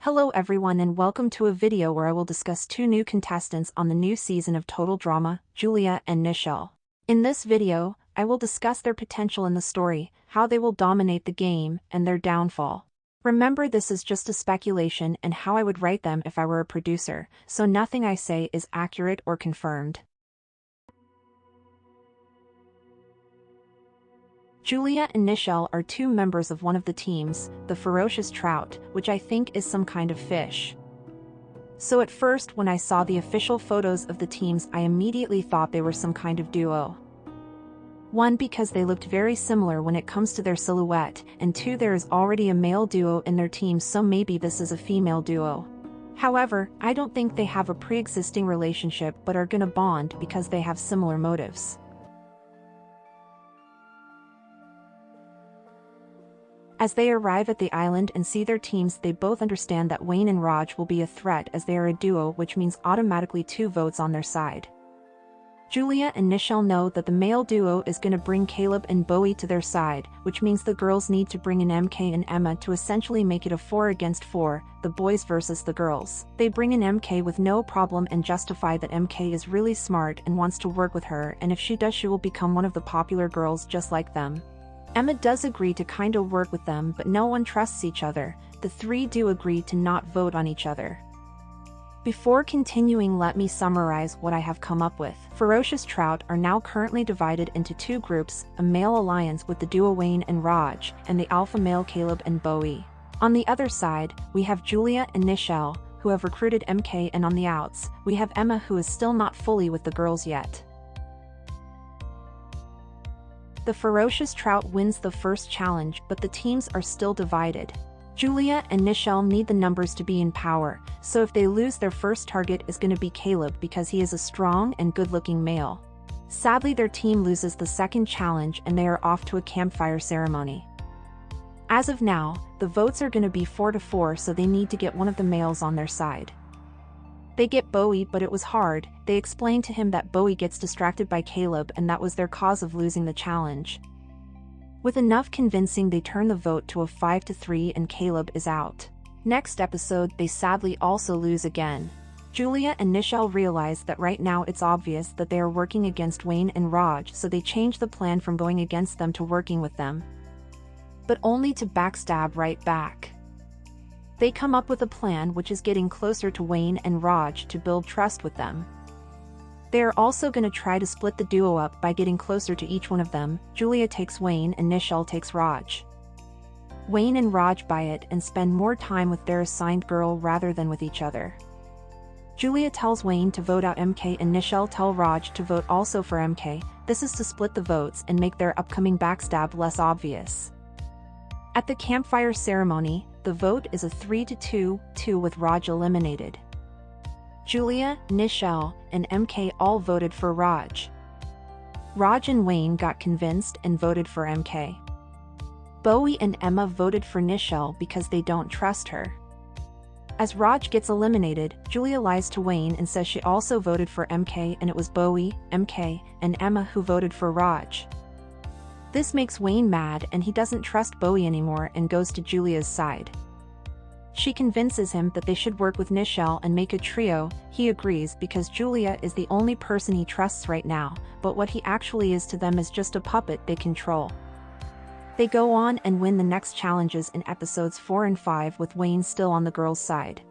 Hello everyone and welcome to a video where I will discuss two new contestants on the new season of Total Drama, Julia and Nichelle. In this video, I will discuss their potential in the story, how they will dominate the game, and their downfall. Remember, this is just a speculation and how I would write them if I were a producer, so nothing I say is accurate or confirmed. Julia and Nichelle are two members of one of the teams, the ferocious trout, which I think is some kind of fish. So at first when I saw the official photos of the teams I immediately thought they were some kind of duo. One, because they looked very similar when it comes to their silhouette, and two, there is already a male duo in their team, so maybe this is a female duo. However, I don't think they have a pre-existing relationship but are gonna bond because they have similar motives. As they arrive at the island and see their teams, they both understand that Wayne and Raj will be a threat as they are a duo, which means automatically 2 votes on their side. Julia and Nichelle know that the male duo is going to bring Caleb and Bowie to their side, which means the girls need to bring in MK and Emma to essentially make it a 4 against 4, the boys versus the girls. They bring in MK with no problem and justify that MK is really smart and wants to work with her, and if she does she will become one of the popular girls just like them. Emma does agree to kinda work with them, but no one trusts each other. The 3 do agree to not vote on each other. Before continuing, let me summarize what I have come up with. Ferocious Trout are now currently divided into 2 groups, a male alliance with the duo Wayne and Raj, and the alpha male Caleb and Bowie. On the other side, we have Julia and Nichelle, who have recruited MK, and on the outs, we have Emma, who is still not fully with the girls yet. The Ferocious Trout wins the first challenge, but the teams are still divided. Julia and Nichelle need the numbers to be in power, so if they lose, their first target is going to be Caleb because he is a strong and good-looking male. Sadly, their team loses the second challenge and they are off to a campfire ceremony. As of now, the votes are going to be 4-4, so they need to get one of the males on their side. They get Bowie, but it was hard. They explain to him that Bowie gets distracted by Caleb and that was their cause of losing the challenge. With enough convincing, they turn the vote to a 5-3 and Caleb is out. Next episode, they sadly also lose again. Julia and Nichelle realize that right now it's obvious that they are working against Wayne and Raj, so they change the plan from going against them to working with them. But only to backstab right back. They come up with a plan which is getting closer to Wayne and Raj to build trust with them. They are also going to try to split the duo up by getting closer to each one of them. Julia takes Wayne and Nichelle takes Raj. Wayne and Raj buy it and spend more time with their assigned girl rather than with each other. Julia tells Wayne to vote out MK and Nichelle tell Raj to vote also for MK. This is to split the votes and make their upcoming backstab less obvious. At the campfire ceremony, the vote is a 3-2 with Raj eliminated. Julia, Nichelle, and MK all voted for Raj. Raj and Wayne got convinced and voted for MK. Bowie and Emma voted for Nichelle because they don't trust her. As Raj gets eliminated, Julia lies to Wayne and says she also voted for MK and it was Bowie, MK, and Emma who voted for Raj. This makes Wayne mad and he doesn't trust Bowie anymore and goes to Julia's side. She convinces him that they should work with Nichelle and make a trio. He agrees because Julia is the only person he trusts right now, but what he actually is to them is just a puppet they control. They go on and win the next challenges in episodes 4 and 5 with Wayne still on the girls' side.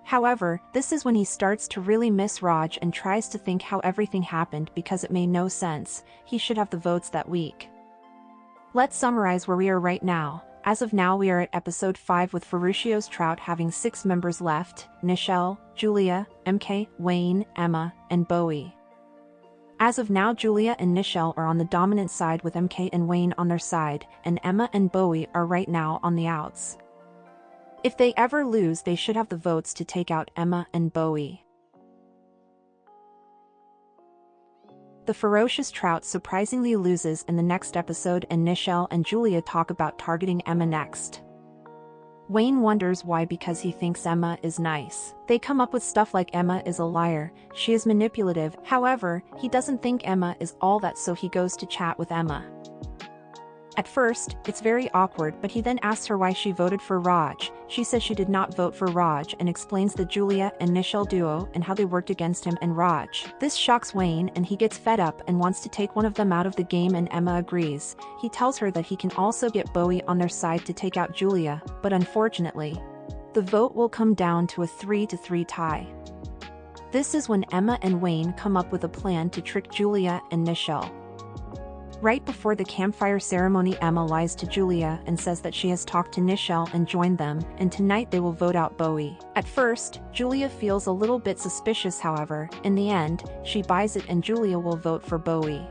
However, this is when he starts to really miss Raj and tries to think how everything happened because it made no sense. He should have the votes that week. Let's summarize where we are right now. As of now, we are at episode 5 with Ferocious Trout having 6 members left: Nichelle, Julia, MK, Wayne, Emma, and Bowie. As of now, Julia and Nichelle are on the dominant side with MK and Wayne on their side, and Emma and Bowie are right now on the outs. If they ever lose, they should have the votes to take out Emma and Bowie. The Ferocious Trout surprisingly loses in the next episode, and Nichelle and Julia talk about targeting Emma next. Wayne wonders why, because he thinks Emma is nice. They come up with stuff like Emma is a liar, she is manipulative. However, he doesn't think Emma is all that, so he goes to chat with Emma. At first, it's very awkward, but he then asks her why she voted for Raj. She says she did not vote for Raj and explains the Julia and Nichelle duo and how they worked against him and Raj. This shocks Wayne and he gets fed up and wants to take one of them out of the game, and Emma agrees. He tells her that he can also get Bowie on their side to take out Julia, but unfortunately, the vote will come down to a 3-3 tie. This is when Emma and Wayne come up with a plan to trick Julia and Nichelle. Right before the campfire ceremony, Emma lies to Julia and says that she has talked to Nichelle and joined them, and tonight they will vote out Bowie. At first, Julia feels a little bit suspicious, however, in the end, she buys it and Julia will vote for Bowie.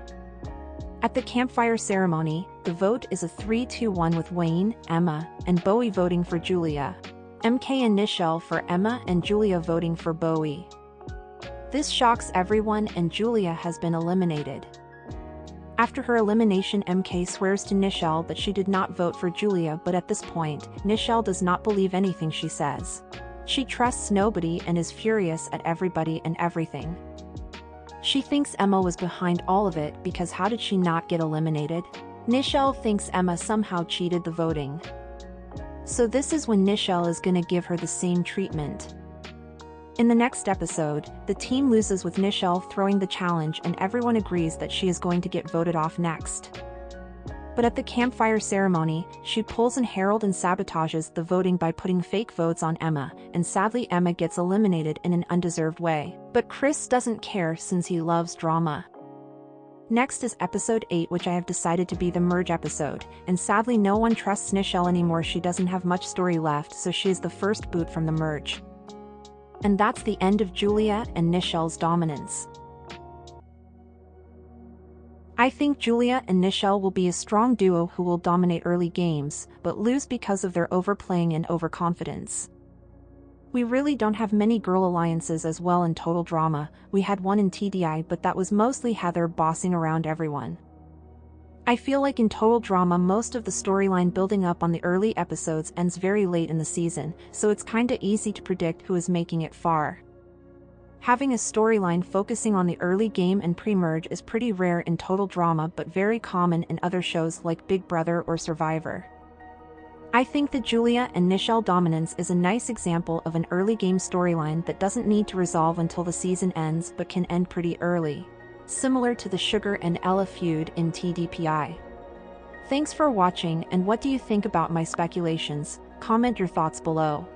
At the campfire ceremony, the vote is a 3-1 with Wayne, Emma, and Bowie voting for Julia. MK and Nichelle for Emma and Julia voting for Bowie. This shocks everyone and Julia has been eliminated. After her elimination, MK swears to Nichelle that she did not vote for Julia, but at this point, Nichelle does not believe anything she says. She trusts nobody and is furious at everybody and everything. She thinks Emma was behind all of it because how did she not get eliminated? Nichelle thinks Emma somehow cheated the voting. So this is when Nichelle is gonna give her the same treatment. In the next episode, the team loses with Nichelle throwing the challenge and everyone agrees that she is going to get voted off next. But at the campfire ceremony, she pulls an Harold and sabotages the voting by putting fake votes on Emma, and sadly Emma gets eliminated in an undeserved way. But Chris doesn't care since he loves drama. Next is episode 8, which I have decided to be the merge episode, and sadly no one trusts Nichelle anymore. She doesn't have much story left, so she is the first boot from the merge. And that's the end of Julia and Nichelle's dominance. I think Julia and Nichelle will be a strong duo who will dominate early games, but lose because of their overplaying and overconfidence. We really don't have many girl alliances as well in Total Drama. We had one in TDI, but that was mostly Heather bossing around everyone. I feel like in Total Drama most of the storyline building up on the early episodes ends very late in the season, so it's kinda easy to predict who is making it far. Having a storyline focusing on the early game and pre-merge is pretty rare in Total Drama but very common in other shows like Big Brother or Survivor. I think the Julia and Nichelle dominance is a nice example of an early game storyline that doesn't need to resolve until the season ends but can end pretty early. Similar to the Sugar and Ella feud in TDPI. Thanks for watching, and what do you think about my speculations? Comment your thoughts below.